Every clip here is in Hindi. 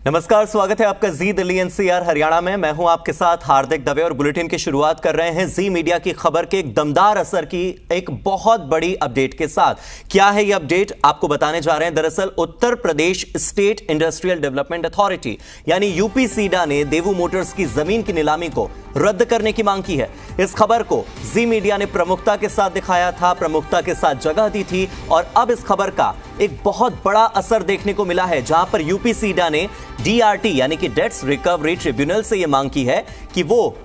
नमस्कार, स्वागत है आपका जी दिल्ली एनसीआर हरियाणा में। मैं हूं आपके साथ हार्दिक दवे और बुलेटिन की शुरुआत कर रहे हैं जी मीडिया की खबर के एक दमदार असर की एक बहुत बड़ी अपडेट के साथ। क्या है यह अपडेट, आपको बताने जा रहे हैं। दरअसल Uttar Pradesh state industrial development authority यानी यूपीसीडा ने देवू मोटर्स की जमीन की नीलामी को रद्द करने की मांग की है। इस खबर को जी मीडिया ने प्रमुखता के साथ दिखाया था, प्रमुखता के साथ जगह दी थी और अब इस खबर का एक बहुत बड़ा असर देखने को मिला है, जहां पर यूपीसीडा ने डीआरटी यानी कि डेट्स रिकवरी ट्रिब्यूनल से यह मांग की है कि वो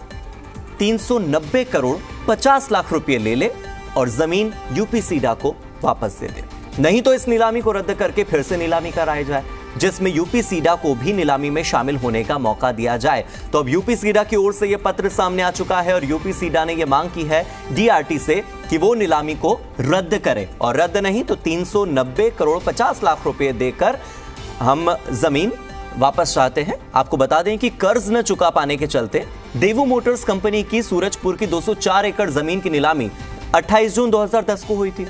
390 करोड़ 50 लाख रुपए ले ले और जमीन यूपीसीडा को वापस दे दे। नहीं तो इस नीलामी को रद्द करके फिर से नीलामी कराई जाए, जिसमें यूपीसीडा को भी नीलामी में शामिल होने का मौका दिया जाए। तो अब यूपीसीडा की ओर से यह पत्र सामने आ चुका है और यूपीसीडा ने यह मांग की है डीआरटी से कि वो नीलामी को रद्द करे, और रद्द नहीं तो 390 करोड़ 50 लाख रुपए देकर हम जमीन वापस चाहते हैं। आपको बता दें कि कर्ज न चुका पाने के चलते देवू मोटर्स कंपनी की सूरजपुर की 204 एकड़ जमीन की नीलामी 28 जून 2010 को हुई थी।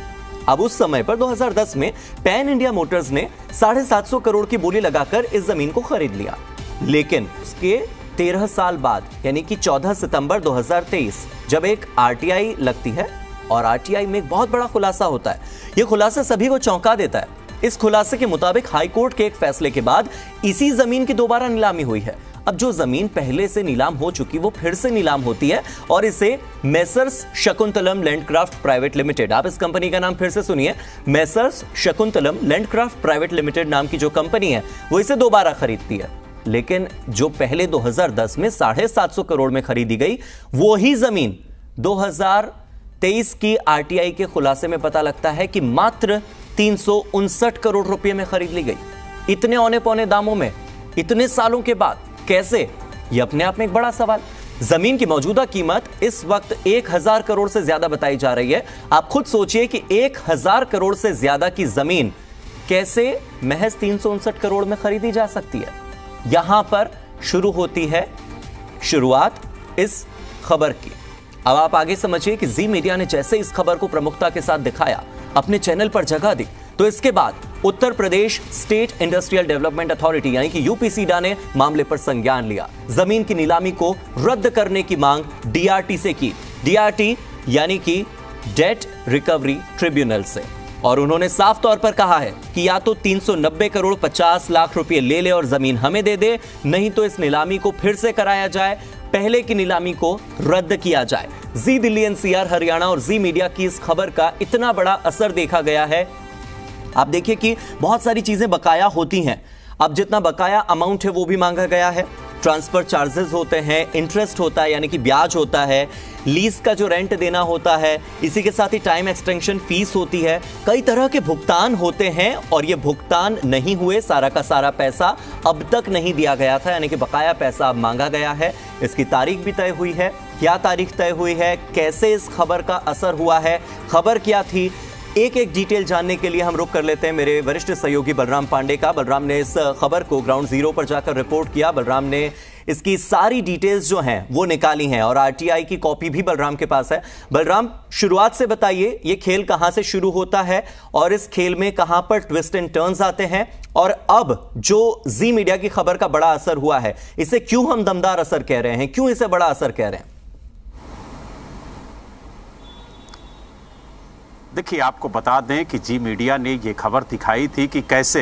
अब उस समय पर 2010 में पैन इंडिया मोटर्स ने 750 करोड़ की बोली लगाकर इस जमीन को खरीद लिया, लेकिन उसके 13 साल बाद यानी कि 14 सितंबर 2023 जब एक आरटीआई लगती है और आरटीआई में एक बहुत बड़ा खुलासा होता है। यह खुलासा सभी को चौंका देता है। इस खुलासे के मुताबिक हाईकोर्ट के एक फैसले के बाद इसी जमीन की दोबारा नीलामी हुई है। अब जो जमीन पहले से नीलाम हो चुकी वो फिर से नीलाम होती है और इसे मेसर्स शकुंतलम लैंडक्राफ्ट प्राइवेट लिमिटेड, आप इस कंपनी का नाम फिर से सुनिए, मेसर्स शकुंतलम लैंडक्राफ्ट प्राइवेट लिमिटेड नाम की जो कंपनी है वो इसे दोबारा खरीदती है। लेकिन जो पहले 2010 में 750 करोड़ में खरीदी गई वो ही जमीन 2023 की आरटीआई के खुलासे में पता लगता है कि मात्र 359 करोड़ रुपए में खरीद ली गई। इतने औने पौने दामों में इतने सालों के बाद कैसे, यह अपने आप में एक बड़ा सवाल। जमीन की मौजूदा कीमत इस वक्त 1000 करोड़ से ज्यादा बताई जा रही है। आप खुद सोचिए कि 1000 करोड़ से ज्यादा की जमीन कैसे महज 359 करोड़ में खरीदी जा सकती है। यहां पर शुरू होती है शुरुआत इस खबर की। अब आप आगे समझिए कि जी मीडिया ने जैसे इस खबर को प्रमुखता के साथ दिखाया, अपने चैनल पर जगह दी, तो इसके बाद Uttar Pradesh state industrial development authority यानी कि यूपीसीडा ने मामले पर संज्ञान लिया। जमीन की नीलामी को रद्द करने की मांग डीआरटी से की, डीआरटी यानी कि डेट रिकवरी ट्रिब्यूनल से। और उन्होंने साफ तौर पर कहा है कि या तो 390 करोड़ 50 लाख रुपए ले ले और जमीन हमें दे दे, नहीं तो इस नीलामी को फिर से कराया जाए, पहले की नीलामी को रद्द किया जाए। जी दिल्ली एनसीआर हरियाणा और जी मीडिया की इस खबर का इतना बड़ा असर देखा गया है। आप देखिए कि बहुत सारी चीजें बकाया होती हैं। अब जितना बकाया अमाउंट है वो भी मांगा गया है। ट्रांसफर चार्जेस होते हैं, इंटरेस्ट होता है यानी कि ब्याज होता है, लीज का जो रेंट देना होता है, इसी के साथ ही टाइम एक्सटेंशन फीस होती है। कई तरह के भुगतान होते हैं और ये भुगतान नहीं हुए, सारा का सारा पैसा अब तक नहीं दिया गया था, यानी कि बकाया पैसा अब मांगा गया है। इसकी तारीख भी तय हुई है। क्या तारीख तय हुई है, कैसे इस खबर का असर हुआ है, खबर क्या थी, एक एक डिटेल जानने के लिए हम रुक कर लेते हैं मेरे वरिष्ठ सहयोगी बलराम पांडे का। बलराम ने इस खबर को ग्राउंड जीरो पर जाकर रिपोर्ट किया। बलराम ने इसकी सारी डिटेल्स जो हैं वो निकाली हैं और आरटीआई की कॉपी भी बलराम के पास है। बलराम, शुरुआत से बताइए ये खेल कहां से शुरू होता है और इस खेल में कहां पर ट्विस्ट एंड टर्न्स आते हैं, और अब जो जी मीडिया की खबर का बड़ा असर हुआ है इसे क्यों हम दमदार असर कह रहे हैं, क्यों इसे बड़ा असर कह रहे हैं? देखिए, आपको बता दें कि जी मीडिया ने ये खबर दिखाई थी कि कैसे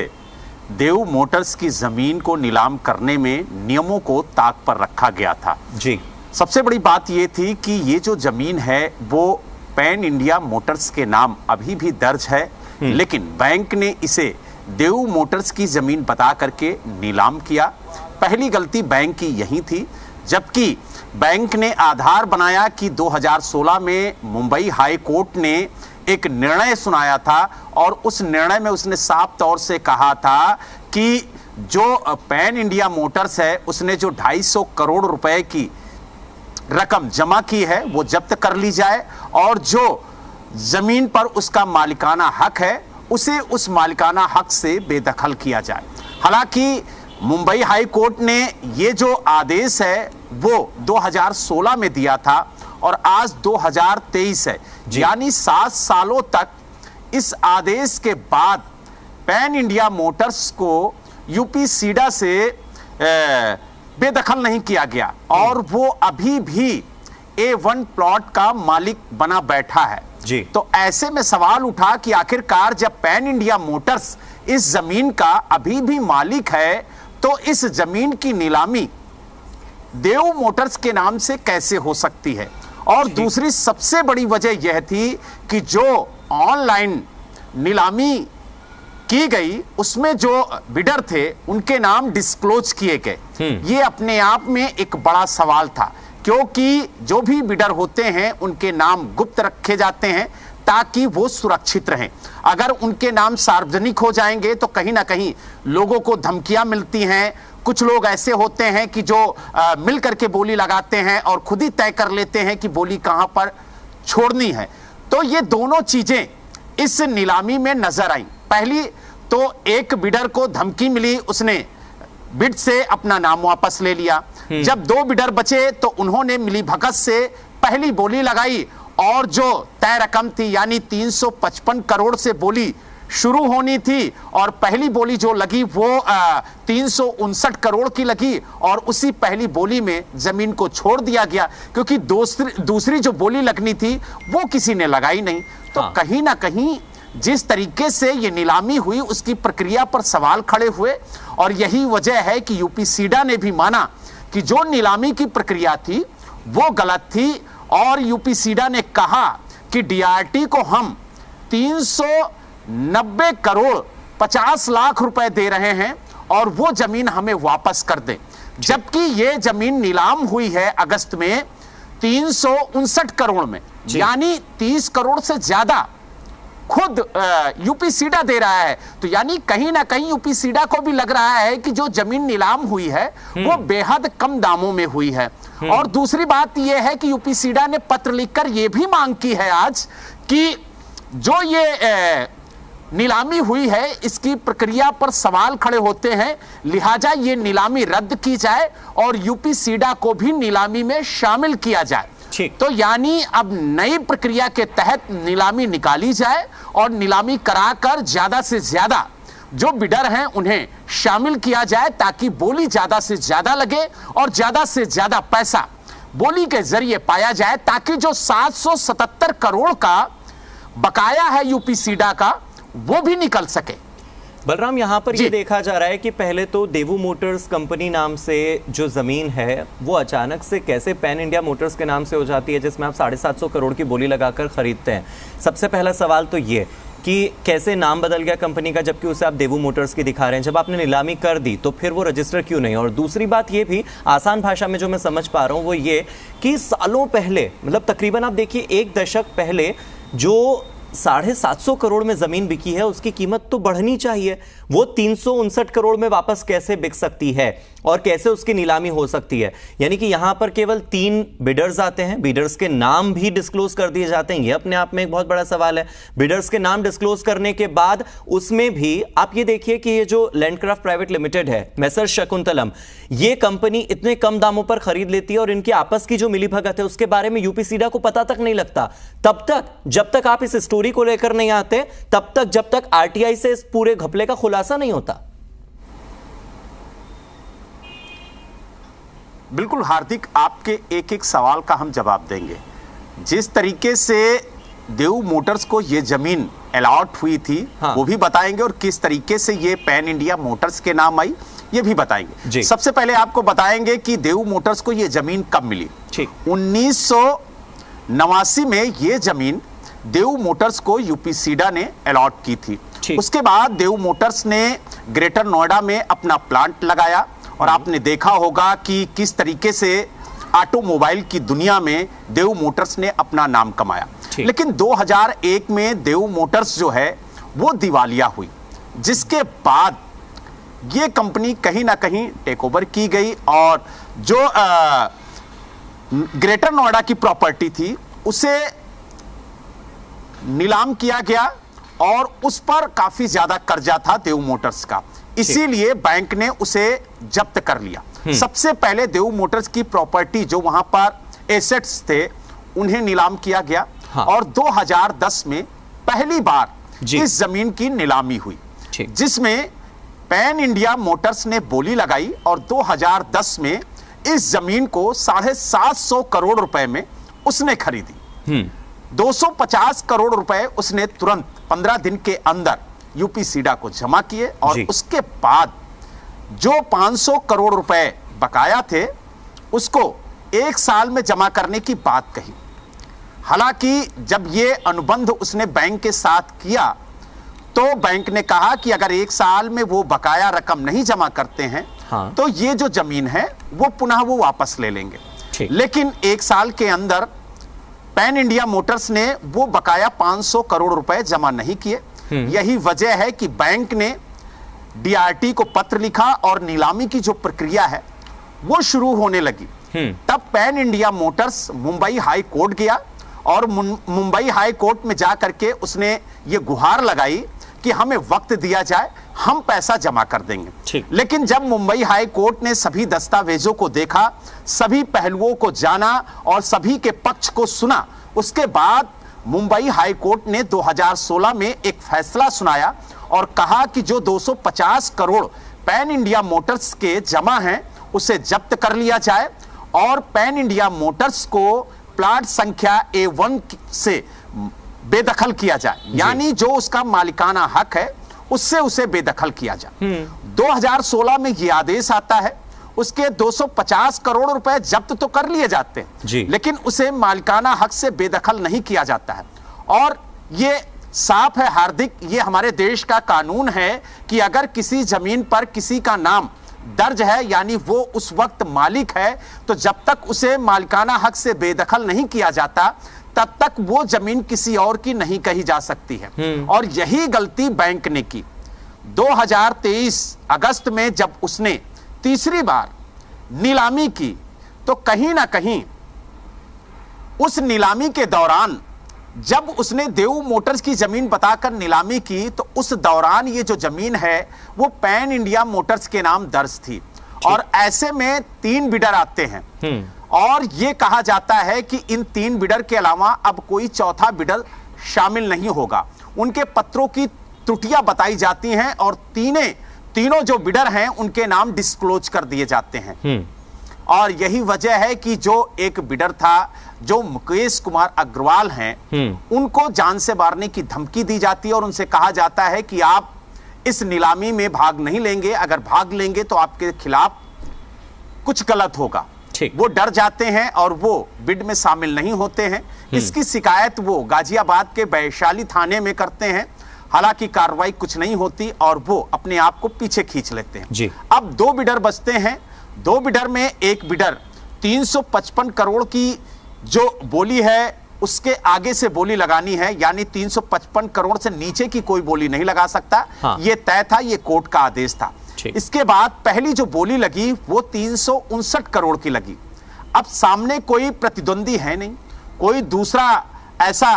देव मोटर्स की जमीन को नीलाम करने में नियमों को ताक पर रखा गया था। जी, सबसे बड़ी बात ये थी कि ये जो जमीन है वो पैन इंडिया मोटर्स के नाम अभी भी दर्ज है, लेकिन बैंक ने इसे देव मोटर्स की जमीन बता करके नीलाम किया। पहली गलती बैंक की यही थी, जबकि बैंक ने आधार बनाया कि 2016 में मुंबई हाई कोर्ट ने एक निर्णय सुनाया था और उस निर्णय में उसने साफ तौर से कहा था कि जो पैन इंडिया मोटर्स है उसने जो 250 करोड़ रुपए की रकम जमा की है वो जब्त कर ली जाए और जो जमीन पर उसका मालिकाना हक है उसे उस मालिकाना हक से बेदखल किया जाए। हालांकि मुंबई हाई कोर्ट ने ये जो आदेश है वो 2016 में दिया था और आज 2023 है, यानी 7 सालों तक इस आदेश के बाद पैन इंडिया मोटर्स को यूपीसीडा से बेदखल नहीं किया गया और वो अभी भी A1 प्लॉट का मालिक बना बैठा है जी। तो ऐसे में सवाल उठा कि आखिरकार जब पैन इंडिया मोटर्स इस जमीन का अभी भी मालिक है तो इस जमीन की नीलामी देव मोटर्स के नाम से कैसे हो सकती है। और दूसरी सबसे बड़ी वजह यह थी कि जो ऑनलाइन नीलामी की गई उसमें जो बिडर थे उनके नाम डिस्क्लोज किए गए। ये अपने आप में एक बड़ा सवाल था क्योंकि जो भी बिडर होते हैं उनके नाम गुप्त रखे जाते हैं ताकि वो सुरक्षित रहें। अगर उनके नाम सार्वजनिक हो जाएंगे तो कहीं ना कहीं लोगों को धमकियां मिलती हैं। कुछ लोग ऐसे होते हैं कि जो मिल करके बोली लगाते हैं और खुद ही तय कर लेते हैं कि बोली कहां पर छोड़नी है। तो ये दोनों चीजें इस नीलामी में नजर आई। पहली तो एक बिडर को धमकी मिली, उसने बिड से अपना नाम वापस ले लिया। जब दो बिडर बचे तो उन्होंने मिली भगत से पहली बोली लगाई और जो तय रकम थी यानी 355 करोड़ से बोली शुरू होनी थी और पहली बोली जो लगी वो 359 करोड़ की लगी और उसी पहली बोली में जमीन को छोड़ दिया गया क्योंकि दूसरी जो बोली लगनी थी वो किसी ने लगाई नहीं। तो कहीं ना कहीं जिस तरीके से ये नीलामी हुई उसकी प्रक्रिया पर सवाल खड़े हुए और यही वजह है कि यूपीसीडा ने भी माना कि जो नीलामी की प्रक्रिया थी वो गलत थी और यूपीसीडा ने कहा कि डीआरटी को हम 390 करोड़ 50 लाख रुपए दे रहे हैं और वो जमीन हमें वापस कर दें। जबकि ये जमीन नीलाम हुई है अगस्त में 359 करोड़ में, यानी 30 करोड़ से ज्यादा खुद यूपीसीडा दे रहा है। तो यानी कहीं ना कहीं यूपीसीडा को भी लग रहा है कि जो जमीन नीलाम हुई है वो बेहद कम दामों में हुई है। और दूसरी बात यह है कि यूपीसीडा ने पत्र लिखकर यह भी मांग की है आज कि जो ये नीलामी हुई है इसकी प्रक्रिया पर सवाल खड़े होते हैं, लिहाजा ये नीलामी रद्द की जाए और यूपीसीडा को भी नीलामी में शामिल किया जाए। तो यानी अब नई प्रक्रिया के तहत नीलामी निकाली जाए और नीलामी कराकर ज्यादा से ज्यादा जो बिडर हैं उन्हें शामिल किया जाए ताकि बोली ज्यादा से ज्यादा लगे और ज्यादा से ज्यादा पैसा बोली के जरिए पाया जाए ताकि जो 777 करोड़ का बकाया है यूपीसीडा का वो भी निकल सके। बलराम, यहां पर ये देखा जा रहा है कि पहले तो देवू मोटर्स कंपनी नाम से जो जमीन है वो अचानक से कैसे पैन इंडिया मोटर्स के नाम से हो जाती है जिसमें आप 750 करोड़ की बोली लगाकर खरीदते हैं। सबसे पहला सवाल तो ये कि कैसे नाम बदल गया कंपनी का जबकि उसे आप देवू मोटर्स की दिखा रहे हैं। जब आपने नीलामी कर दी तो फिर वो रजिस्टर क्यों नहीं। और दूसरी बात ये भी आसान भाषा में जो मैं समझ पा रहा हूं वो ये कि सालों पहले, मतलब तकरीबन आप देखिए 1 दशक पहले जो 750 करोड़ में जमीन बिकी है उसकी कीमत तो बढ़नी चाहिए। वो 359 करोड़ में वापस कैसे बिक सकती है और कैसे उसकी नीलामी हो सकती है। यानी कि यहां पर केवल 3 बिडर्स आते हैं, बिडर्स के नाम भी डिस्क्लोज कर दिए जाते हैं। यह अपने आप में एक बहुत बड़ा सवाल है। बिडर्स के नाम डिस्क्लोज करने के बाद उसमें भी आप ये देखिए कि ये जो लैंडक्राफ्ट प्राइवेट लिमिटेड है, मैसर शकुंतलम, ये कंपनी इतने कम दामों पर खरीद लेती है और इनकी आपस की जो मिलीभगत है उसके बारे में यूपीसीडा को पता तक नहीं लगता। तब तक जब तक आप इस स्टोरी को लेकर नहीं आते, तब तक जब तक आरटीआई से इस पूरे घपले का खुलासा नहीं होता। बिल्कुल हार्दिक, आपके एक एक सवाल का हम जवाब देंगे। जिस तरीके से देव मोटर्स को ये जमीन अलॉट हुई थी वो भी बताएंगे और किस तरीके से ये पैन इंडिया मोटर्स के नाम आई ये भी बताएंगे। सबसे पहले आपको बताएंगे कि देव मोटर्स को ये जमीन कब मिली। 1989 में ये जमीन देव मोटर्स को यूपीसीडा ने अलॉट की थी। उसके बाद देव मोटर्स ने ग्रेटर नोएडा में अपना प्लांट लगाया और आपने देखा होगा कि किस तरीके से ऑटोमोबाइल की दुनिया में देव मोटर्स ने अपना नाम कमाया। लेकिन 2001 में देव मोटर्स जो है वो दिवालिया हुई, जिसके बाद ये कंपनी कहीं ना कहीं टेक ओवर की गई और जो ग्रेटर नोएडा की प्रॉपर्टी थी उसे नीलाम किया गया और उस पर काफी ज्यादा कर्जा था देव मोटर्स का, इसीलिए बैंक ने उसे जब्त कर लिया। सबसे पहले देव मोटर्स की प्रॉपर्टी जो वहां पर एसेट्स थे उन्हें नीलाम किया गया और 2010 में पहली बार इस जमीन की नीलामी हुई, जिसमें पैन इंडिया मोटर्स ने बोली लगाई और 2010 में इस जमीन को 750 करोड़ रुपए में उसने खरीदी। 250 करोड़ रुपए उसने तुरंत 15 दिन के अंदर यूपी सीडा को जमा किए और उसके बाद जो 500 करोड़ रुपए बकाया थे उसको 1 साल में जमा करने की बात कही। हालांकि जब ये अनुबंध उसने बैंक के साथ किया तो बैंक ने कहा कि अगर 1 साल में वो बकाया रकम नहीं जमा करते हैं तो ये जो जमीन है वो पुनः वो वापस ले लेंगे। लेकिन 1 साल के अंदर पैन इंडिया मोटर्स ने वो बकाया 500 करोड़ रुपए जमा नहीं किए। यही वजह है कि बैंक ने डीआरटी को पत्र लिखा और नीलामी की जो प्रक्रिया है वो शुरू होने लगी। तब pan India Motors Mumbai high court गया और मुंबई हाई कोर्ट में जाकर के उसने ये गुहार लगाई कि हमें वक्त दिया जाए, हम पैसा जमा कर देंगे। लेकिन जब मुंबई हाई कोर्ट ने सभी दस्तावेजों को देखा, सभी पहलुओं को जाना और सभी के पक्ष को सुना, उसके बाद मुंबई हाई कोर्ट ने 2016 में एक फैसला सुनाया और कहा कि जो 250 करोड़ पैन इंडिया मोटर्स के जमा हैं उसे जब्त कर लिया जाए और पैन इंडिया मोटर्स को प्लाट संख्या A1 से बेदखल किया जाए, यानी जो उसका मालिकाना हक है उससे उसे बेदखल किया जाए। 2016 में यह आदेश आता है, उसके 250 करोड़ रुपए जब्त तो कर लिए जाते हैं लेकिन उसे मालिकाना हक से बेदखल नहीं किया जाता है। और ये साफ है हार्दिक, ये हमारे देश का कानून है कि अगर किसी जमीन पर किसी का नाम दर्ज है यानी वो उस वक्त मालिक है तो जब तक उसे मालिकाना हक से बेदखल नहीं किया जाता तब तक वो जमीन किसी और की नहीं कही जा सकती है। और यही गलती बैंक ने की। 2023 अगस्त में जब उसने तीसरी बार नीलामी की तो कहीं ना कहीं उस नीलामी के दौरान जब उसने देव मोटर्स की जमीन बताकर नीलामी की तो उस दौरान ये जो जमीन है वो पैन इंडिया मोटर्स के नाम दर्ज थी और ऐसे में 3 बिडर आते हैं और ये कहा जाता है कि इन 3 बिडर के अलावा अब कोई चौथा बिडर शामिल नहीं होगा। उनके पत्रों की त्रुटियां बताई जाती हैं और तीनों जो बिडर हैं उनके नाम डिस्क्लोज कर दिए जाते हैं। और यही वजह है कि जो एक बिडर था जो मुकेश कुमार अग्रवाल हैं उनको जान से मारने की धमकी दी जाती है और उनसे कहा जाता है कि आप इस नीलामी में भाग नहीं लेंगे, अगर भाग लेंगे तो आपके खिलाफ कुछ गलत होगा। वो डर जाते हैं और वो बिड में शामिल नहीं होते हैं। इसकी शिकायत वो गाजियाबाद के वैशाली थाने में करते हैं, हालांकि कार्रवाई कुछ नहीं होती और वो अपने आप को पीछे खींच लेते हैं। अब 2 बिडर बचते हैं। 2 बिडर में एक बिडर 355 करोड़ की जो बोली है उसके आगे से बोली लगानी है, यानी 355 करोड़ से नीचे की कोई बोली नहीं लगा सकता। ये तय था, ये कोर्ट का आदेश था। इसके बाद पहली जो बोली लगी वो 359 करोड़ की लगी। अब सामने कोई प्रतिद्वंदी है नहीं, कोई दूसरा ऐसा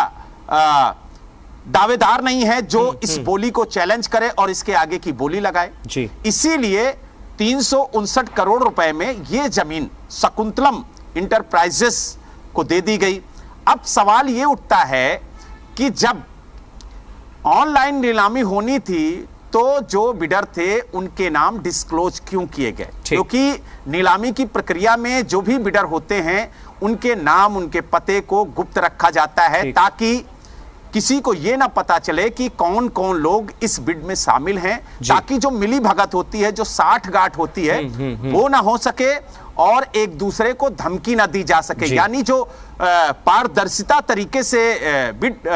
दावेदार नहीं है जो इस बोली को चैलेंज करे और इसके आगे की बोली लगाए। इसीलिए 359 करोड़ रुपए में यह जमीन शकुंतलम इंटरप्राइजेस को दे दी गई। अब सवाल यह उठता है कि जब ऑनलाइन नीलामी होनी थी तो जो बिडर थे उनके नाम डिस्क्लोज क्यों किए गए? क्योंकि नीलामी की प्रक्रिया में जो भी बिडर होते हैं उनके नाम, उनके पते को गुप्त रखा जाता है ताकि किसी को यह ना पता चले कि कौन कौन लोग इस बिड में शामिल हैं, ताकि जो मिली भगत होती है, जो साठगांठ होती है वो ना हो सके और एक दूसरे को धमकी ना दी जा सके। यानी जो पारदर्शिता तरीके से बिड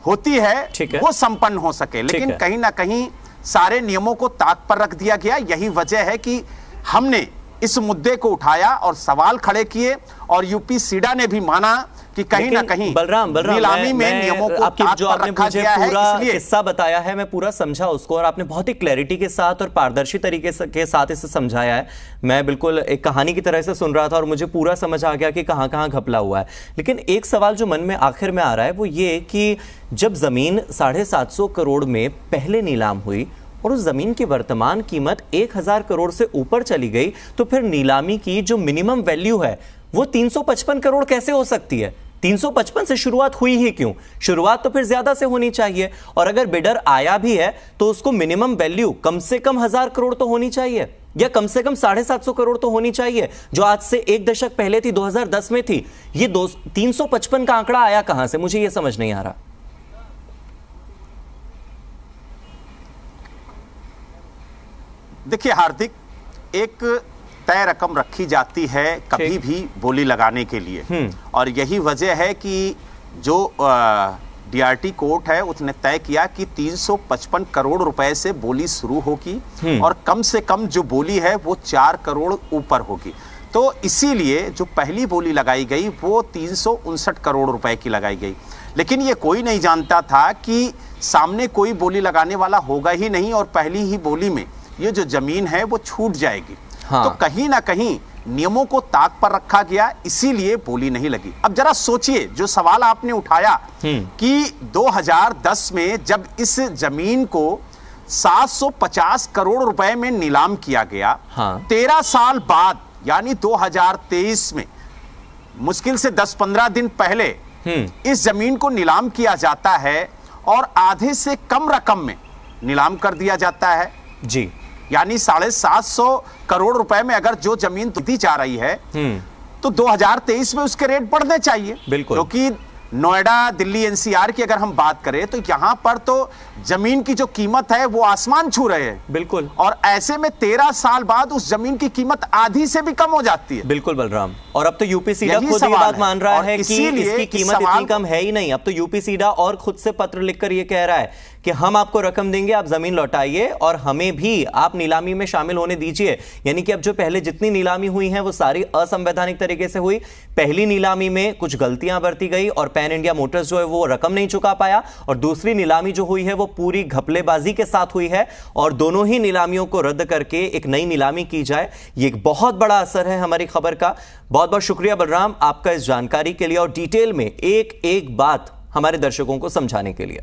होती है वो संपन्न हो सके। लेकिन कहीं ना कहीं सारे नियमों को ताक पर रख दिया गया। यही वजह है कि हमने इस मुद्दे को उठाया और सवाल खड़े किए और यूपी सीडा ने भी माना कि कहीं ना कहीं बलराम नीलामी में नियमों को आपकी जो आपने मुझे पूरा किस्सा बताया है मैं पूरा समझा उसको और आपने बहुत ही क्लैरिटी के साथ और पारदर्शी तरीके के साथ इसे समझाया है। मैं बिल्कुल एक कहानी की तरह से सुन रहा था और मुझे पूरा समझ आ गया कि कहां कहां घपला हुआ है। लेकिन एक सवाल जो मन में आखिर में आ रहा है वो ये कि जब जमीन 750 करोड़ में पहले नीलाम हुई और उस जमीन की वर्तमान कीमत 1000 करोड़ से ऊपर चली गई तो फिर नीलामी की जो मिनिमम वैल्यू है वो 355 करोड़ कैसे हो सकती है? 355 से शुरुआत हुई ही क्यों? शुरुआत तो फिर ज्यादा से होनी चाहिए, और अगर बिडर आया भी है तो उसको मिनिमम वैल्यू कम से कम 1000 करोड़ तो होनी चाहिए, या कम से कम 750 करोड़ तो होनी चाहिए, जो आज से एक दशक पहले थी, 2010 में थी। ये 355 का आंकड़ा आया कहां से, मुझे यह समझ नहीं आ रहा। देखिए हार्दिक, एक तय रकम रखी जाती है कभी भी बोली लगाने के लिए, और यही वजह है कि जो डीआरटी कोर्ट है उसने तय किया कि 355 करोड़ रुपए से बोली शुरू होगी और कम से कम जो बोली है वो 4 करोड़ ऊपर होगी। तो इसीलिए जो पहली बोली लगाई गई वो 359 करोड़ रुपए की लगाई गई। लेकिन ये कोई नहीं जानता था कि सामने कोई बोली लगाने वाला होगा ही नहीं और पहली ही बोली में ये जो जमीन है वो छूट जाएगी। तो कहीं ना कहीं नियमों को ताक पर रखा गया, इसीलिए बोली नहीं लगी। अब जरा सोचिए, जो सवाल आपने उठाया कि 2010 में जब इस जमीन को 750 करोड़ रुपए में नीलाम किया गया, 13 साल बाद यानी 2023 में, मुश्किल से 10-15 दिन पहले इस जमीन को नीलाम किया जाता है और आधे से कम रकम में नीलाम कर दिया जाता है जी। यानी 750 करोड़ रुपए में अगर जो जमीन दी जा रही है तो 2023 में उसके रेट बढ़ने चाहिए, बिल्कुल। क्योंकि नोएडा, दिल्ली, एनसीआर की अगर हम बात करें तो यहां पर तो जमीन की जो कीमत है वो आसमान छू रहे हैं, बिल्कुल। और ऐसे में 13 साल बाद उस जमीन की कीमत आधी से भी कम हो जाती है। बिल्कुल बलराम, और अब तो यूपी सीडा खुद ये बात मान रहा है कि इसकी कीमत इतनी कम है ही नहीं। अब तो यूपी सीडा और खुद से पत्र लिखकर ये कह रहा है कि हम आपको रकम देंगे, आप जमीन लौटाइए और हमें भी आप नीलामी में शामिल होने दीजिए। यानी कि अब जो पहले जितनी नीलामी हुई है वो सारी असंवैधानिक तरीके से हुई। पहली नीलामी में कुछ गलतियां बरती गई और पैन इंडिया मोटर्स जो है वो रकम नहीं चुका पाया, और दूसरी नीलामी जो हुई है वो पूरी घपलेबाजी के साथ हुई है, और दोनों ही नीलामियों को रद्द करके एक नई नीलामी की जाए। ये एक बहुत बड़ा असर है हमारी खबर का। बहुत बहुत शुक्रिया बलराम आपका इस जानकारी के लिए और डिटेल में एक एक बात हमारे दर्शकों को समझाने के लिए।